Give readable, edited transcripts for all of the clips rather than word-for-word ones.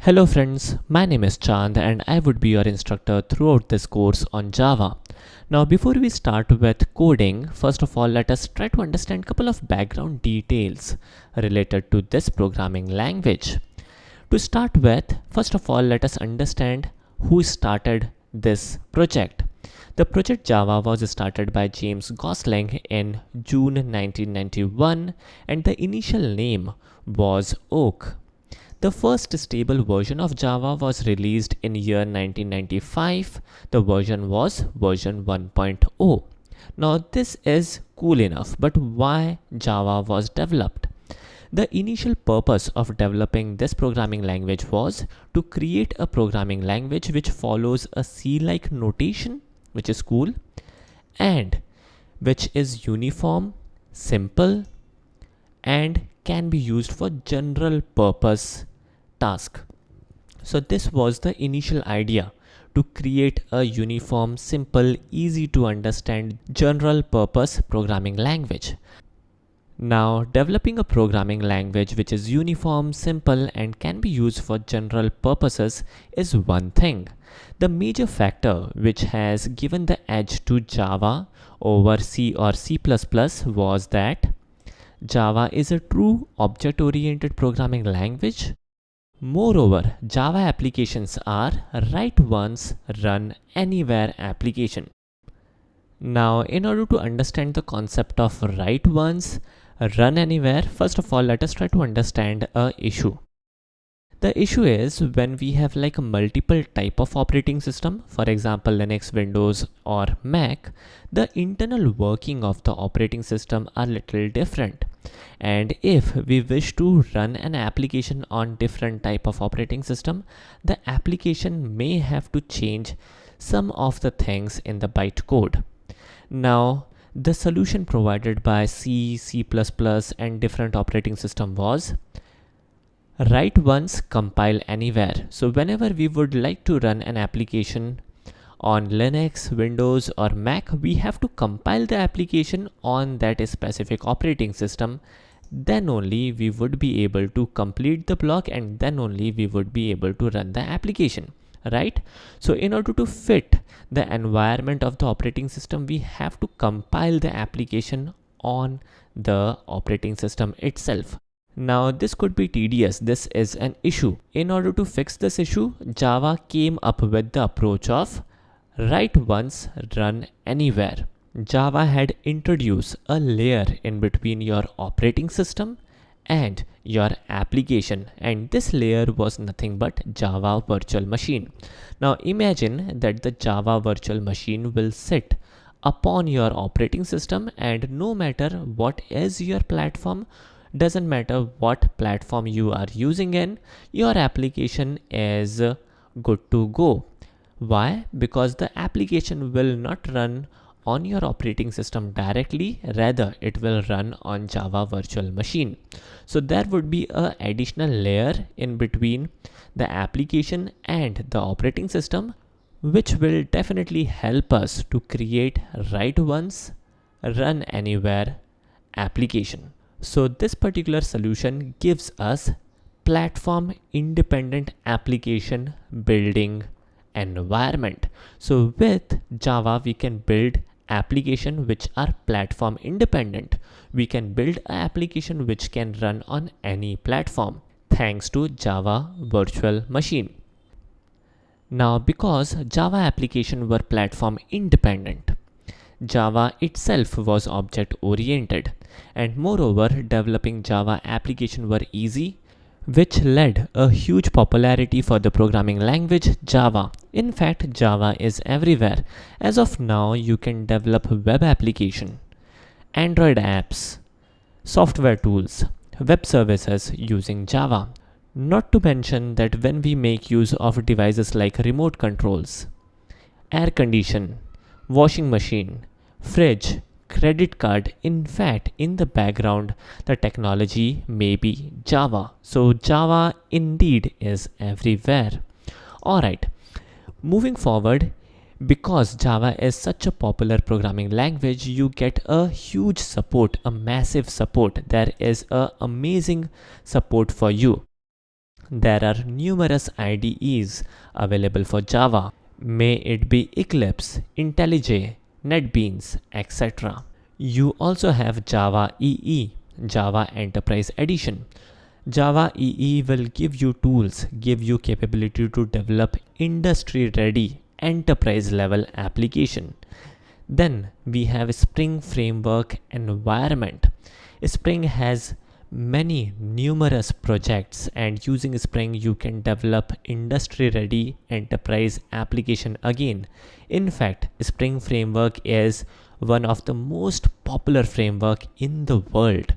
Hello friends, my name is Chand and I would be your instructor throughout this course on Java. Now before we start with coding, first of all let us try to understand a couple of background details related to this programming language. To start with, first of all let us understand who started this project. The project Java was started by James Gosling in June 1991 and the initial name was Oak. The first stable version of Java was released in year 1995. The version was version 1.0. Now this is cool enough, but why Java was developed? The initial purpose of developing this programming language was to create a programming language which follows a C-like notation, which is cool, and which is uniform, simple, and can be used for general purpose task. So this was the initial idea, to create a uniform, simple, easy to understand general purpose programming language. Now developing a programming language which is uniform, simple and can be used for general purposes is one thing. The major factor which has given the edge to Java over C or C++ was that Java is a true object-oriented programming language. Moreover, Java applications are write once, run anywhere application. Now, in order to understand the concept of write once, run anywhere, first of all, let us try to understand a issue. The issue is when we have like a multiple type of operating system, for example Linux, Windows or Mac, the internal working of the operating system are little different. And if we wish to run an application on different type of operating system, the application may have to change some of the things in the bytecode. Now, the solution provided by C, C++ and different operating system was write once, compile anywhere. So whenever we would like to run an application on Linux, Windows or Mac, we have to compile the application on that specific operating system. Then only we would be able to complete the block and then only we would be able to run the application, right? So in order to fit the environment of the operating system, we have to compile the application on the operating system itself. Now this could be tedious, this is an issue. In order to fix this issue, Java came up with the approach of write once, run anywhere. Java had introduced a layer in between your operating system and your application, and this layer was nothing but Java Virtual Machine. Now imagine that the Java Virtual Machine will sit upon your operating system, and no matter what is your platform, doesn't matter what platform you are using in, your application is good to go. Why? Because the application will not run on your operating system directly, rather it will run on Java Virtual Machine. So there would be an additional layer in between the application and the operating system, which will definitely help us to create write once, run anywhere application. So this particular solution gives us platform independent application building environment. So with Java we can build application which are platform independent. We can build an application which can run on any platform thanks to Java Virtual Machine. Now because Java application were platform independent, Java itself was object oriented, and moreover developing Java application were easy, which led a huge popularity for the programming language Java. In fact, Java is everywhere. As of now, you can develop web application, Android apps, software tools, web services using Java. Not to mention that when we make use of devices like remote controls, air condition, washing machine, fridge, credit card, in fact in the background the technology may be Java. So Java indeed is everywhere. Alright, moving forward, because Java is such a popular programming language, you get a huge support, a massive support. There is a amazing support for you. there are numerous IDEs available for Java. May it be Eclipse, IntelliJ, NetBeans, etc. You also have Java EE, Java Enterprise Edition. Java EE will give you tools, give you capability to develop industry-ready enterprise-level application. Then we have Spring Framework Environment. Spring has many numerous projects, and using Spring you can develop industry-ready enterprise application again. In fact, Spring Framework is one of the most popular framework in the world.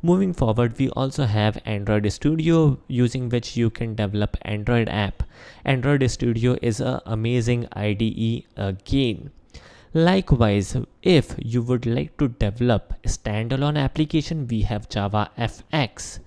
Moving forward, we also have Android Studio, using which you can develop Android app. Android Studio is an amazing IDE again. Likewise, if you would like to develop a standalone application, we have Java FX.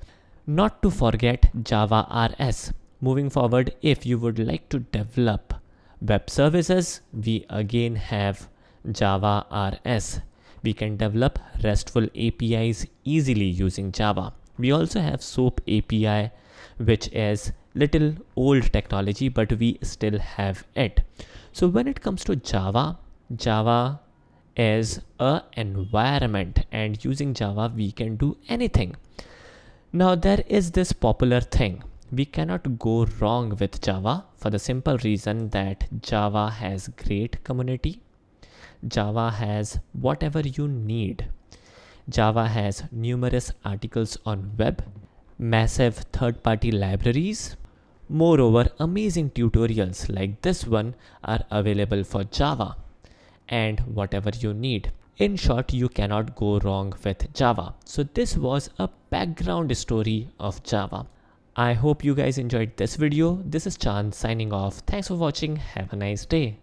Not to forget Java RS. Moving forward, if you would like to develop web services, we again have Java RS. We can develop RESTful APIs easily using Java. We also have SOAP API, which is little old technology, but we still have it. So when it comes to Java is an environment, and using Java we can do anything. Now there is this popular thing. We cannot go wrong with Java for the simple reason that Java has great community. Java has whatever you need. Java has numerous articles on web, massive third-party libraries. Moreover, amazing tutorials like this one are available for Java, and whatever you need. In short, you cannot go wrong with Java. So this was a background story of Java. I hope you guys enjoyed this video. This is Chand signing off. Thanks for watching. Have a nice day.